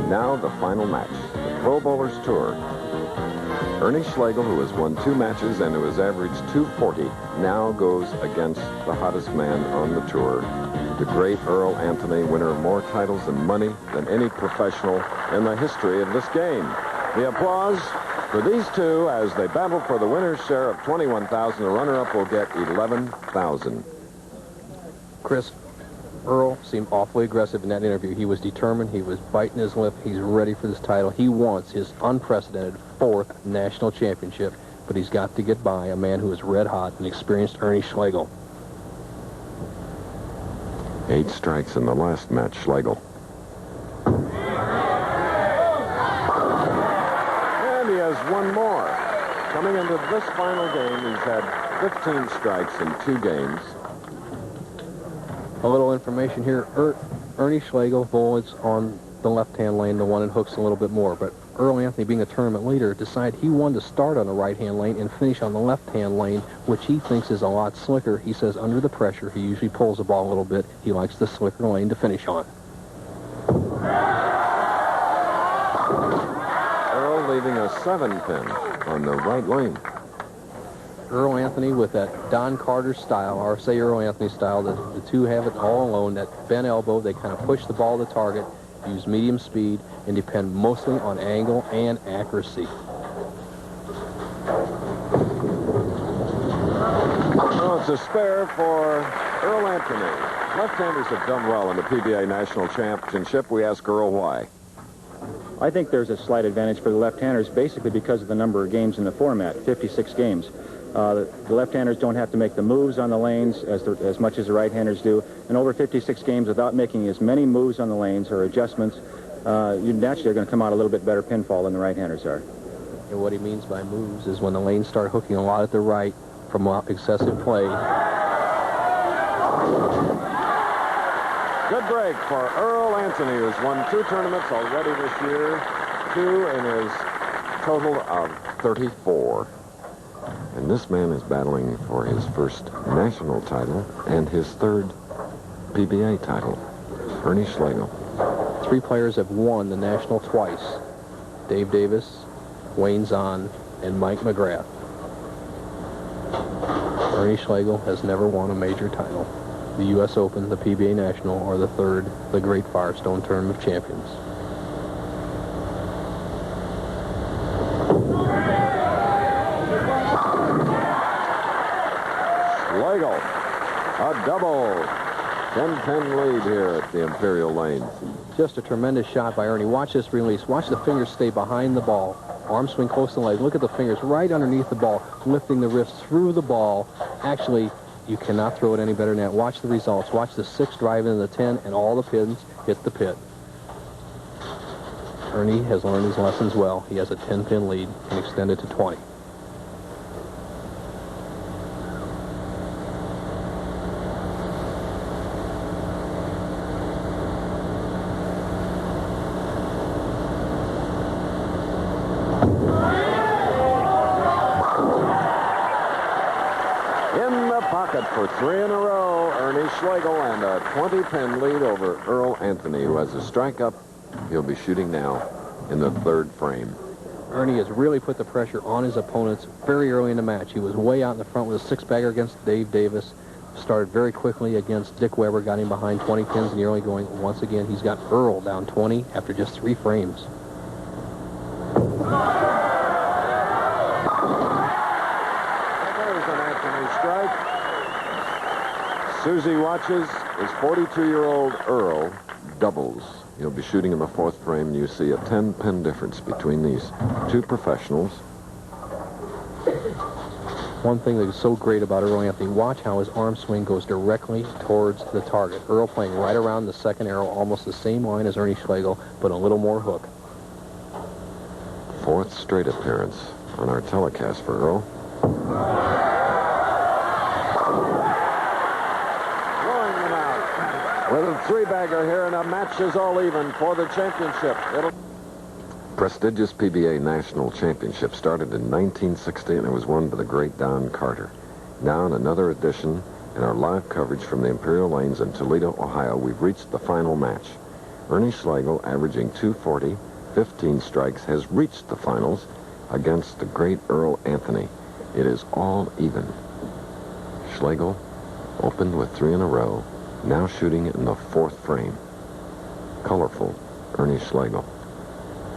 Now the final match, the Pro Bowlers Tour. Ernie Schlegel, who has won 2 matches and who has averaged .240, now goes against the hottest man on the tour, the great Earl Anthony, winner of more titles and money than any professional in the history of this game. The applause for these two as they battle for the winner's share of $21,000. The runner-up will get $11,000. Chris, Earl seemed awfully aggressive in that interview. He was determined. He was biting his lip. He's ready for this title. He wants his unprecedented 4th national championship, but he's got to get by a man who is red hot and experienced Ernie Schlegel. 8 strikes in the last match, Schlegel. And he has one more. Coming into this final game, he's had 15 strikes in 2 games. A little information here. Ernie Schlegel bullets on the left-hand lane, the one that hooks a little bit more. But Earl Anthony, being a tournament leader, decided he wanted to start on the right-hand lane and finish on the left-hand lane, which he thinks is a lot slicker. He says under the pressure, he usually pulls the ball a little bit. He likes the slicker lane to finish on. Earl leaving a 7-pin on the right lane. Earl Anthony with that Don Carter style, or say Earl Anthony style, the two have it all alone, that bent elbow. They kind of push the ball to the target, use medium speed, and depend mostly on angle and accuracy. Well, it's a spare for Earl Anthony. Left-handers have done well in the PBA National Championship. We ask Earl why. I think there's a slight advantage for the left-handers, basically because of the number of games in the format, 56 games. The left-handers don't have to make the moves on the lanes as much as the right-handers do. And over 56 games, without making as many moves on the lanes or adjustments, you naturally are going to come out a little bit better pinfall than the right-handers are. And what he means by moves is when the lanes start hooking a lot at the right from excessive play. Good break for Earl Anthony, who's won 2 tournaments already this year, 2 in his total of 34. And this man is battling for his first national title and his 3rd PBA title, Ernie Schlegel. 3 players have won the national twice: Dave Davis, Wayne Zahn, and Mike McGrath. Ernie Schlegel has never won a major title: the U.S. Open, the PBA National, or the 3rd, the Great Firestone Tournament of Champions. Schlegel, a double. 10-pin lead here at the Imperial Lanes. Just a tremendous shot by Ernie. Watch this release. Watch the fingers stay behind the ball. Arm swing close to the leg. Look at the fingers right underneath the ball, lifting the wrist through the ball. Actually, you cannot throw it any better than that. Watch the results. Watch the 6 drive into the 10, and all the pins hit the pit. Ernie has learned his lessons well. He has a 10-pin lead and extended to 20. For 3 in a row, Ernie Schlegel, and a 20-pin lead over Earl Anthony, who has a strike up. He'll be shooting now in the 3rd frame. Ernie has really put the pressure on his opponents very early in the match. He was way out in the front with a 6-bagger against Dave Davis. Started very quickly against Dick Weber, got him behind 20 pins in the early going. Once again, he's got Earl down 20 after just 3 frames. Susie watches his 42-year-old Earl doubles. He'll be shooting in the 4th frame. You see a 10-pin difference between these 2 professionals. One thing that is so great about Earl Anthony, watch how his arm swing goes directly towards the target. Earl playing right around the 2nd arrow, almost the same line as Ernie Schlegel, but a little more hook. 4th straight appearance on our telecast for Earl. With a 3-bagger here, and a match is all even for the championship. Prestigious PBA National Championship started in 1960, and it was won by the great Don Carter. Now in another edition, in our live coverage from the Imperial Lanes in Toledo, Ohio, we've reached the final match. Ernie Schlegel, averaging 240, 15 strikes, has reached the finals against the great Earl Anthony. It is all even. Schlegel opened with 3 in a row, now shooting in the 4th frame. Colorful Ernie Schlegel.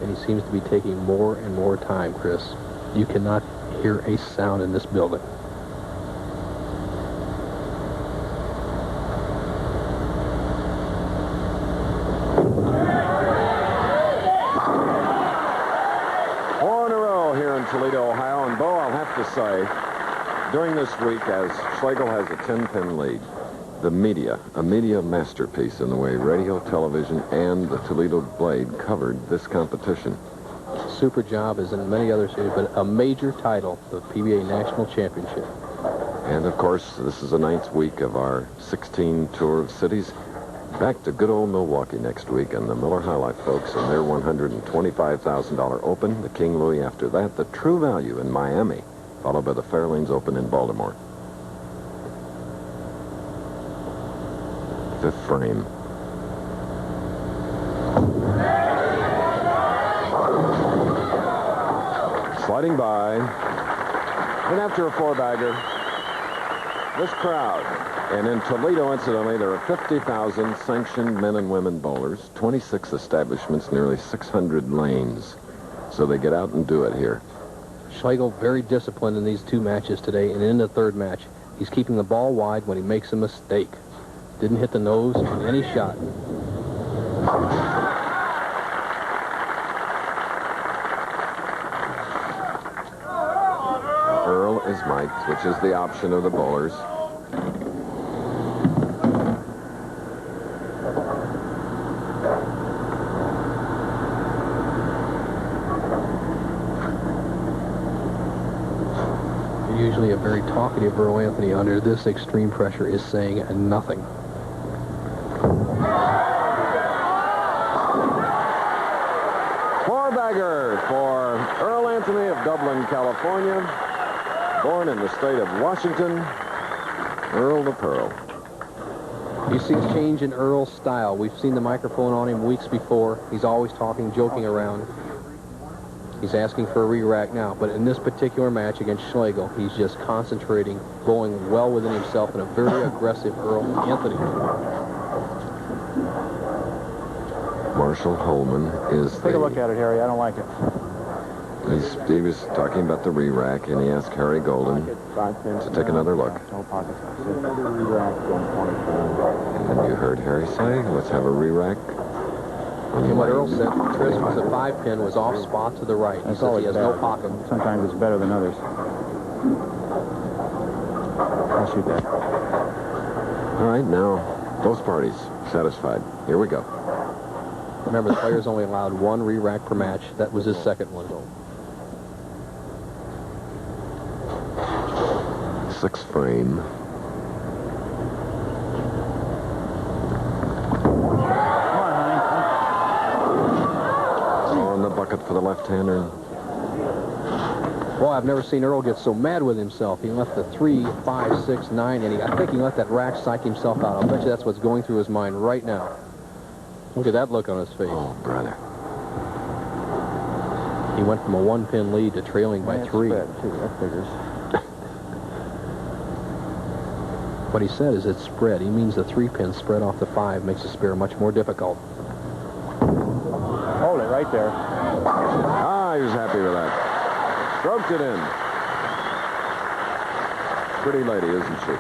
And he seems to be taking more and more time, Chris. You cannot hear a sound in this building. Toledo, Ohio, and Bo, I'll have to say, during this week, as Schlegel has a 10-pin lead, the media, a media masterpiece in the way radio, television, and the Toledo Blade covered this competition. Super job, as in many other cities, but a major title, the PBA National Championship. And, of course, this is the 9th week of our 16 tour of cities. Back to good old Milwaukee next week, and the Miller High Life folks and their $125,000 Open, the King Louis after that, the True Value in Miami, followed by the Fairlanes Open in Baltimore. 5th frame. Sliding by, and after a 4-bagger, this crowd. And in Toledo, incidentally, there are 50,000 sanctioned men and women bowlers, 26 establishments, nearly 600 lanes. So they get out and do it here. Schlegel very disciplined in these 2 matches today, and in the 3rd match, he's keeping the ball wide when he makes a mistake. Didn't hit the nose on any shot. Earl is mic'd, which is the option of the bowlers. Usually a very talkative Earl Anthony, under this extreme pressure, is saying nothing. Four-bagger for Earl Anthony of Dublin, California. Born in the state of Washington, Earl the Pearl. You see a change in Earl's style. We've seen the microphone on him weeks before. He's always talking, joking around. He's asking for a re-rack now, but in this particular match against Schlegel, he's just concentrating, bowling well within himself, and a very aggressive Earl Anthony. Marshall Holman is Take a look at it, Harry. I don't like it. He was talking about the re-rack, and he asked Harry Golden to take another look. And you heard Harry say, let's have a re-rack. And what Earl said, Chris, was the 5-pin was off spot to the right. He says he has no pocket. Sometimes it's better than others. I'll shoot that. All right, now, both parties satisfied. Here we go. Remember, the player's only allowed 1 re-rack per match. That was his 2nd one. 6th frame. Bucket for the left-hander. Boy, I've never seen Earl get so mad with himself. He left the 3, 5, 6, 9, and I think he let that rack psych himself out. I'll bet you that's what's going through his mind right now. Look at that look on his face. Oh, brother. He went from a 1-pin lead to trailing by 3. That figures. What he said is it's spread. He means the 3-pin spread off the 5 makes the spare much more difficult. Hold it right there. Ah, he was happy with that. Stroked it in. Pretty lady, isn't she?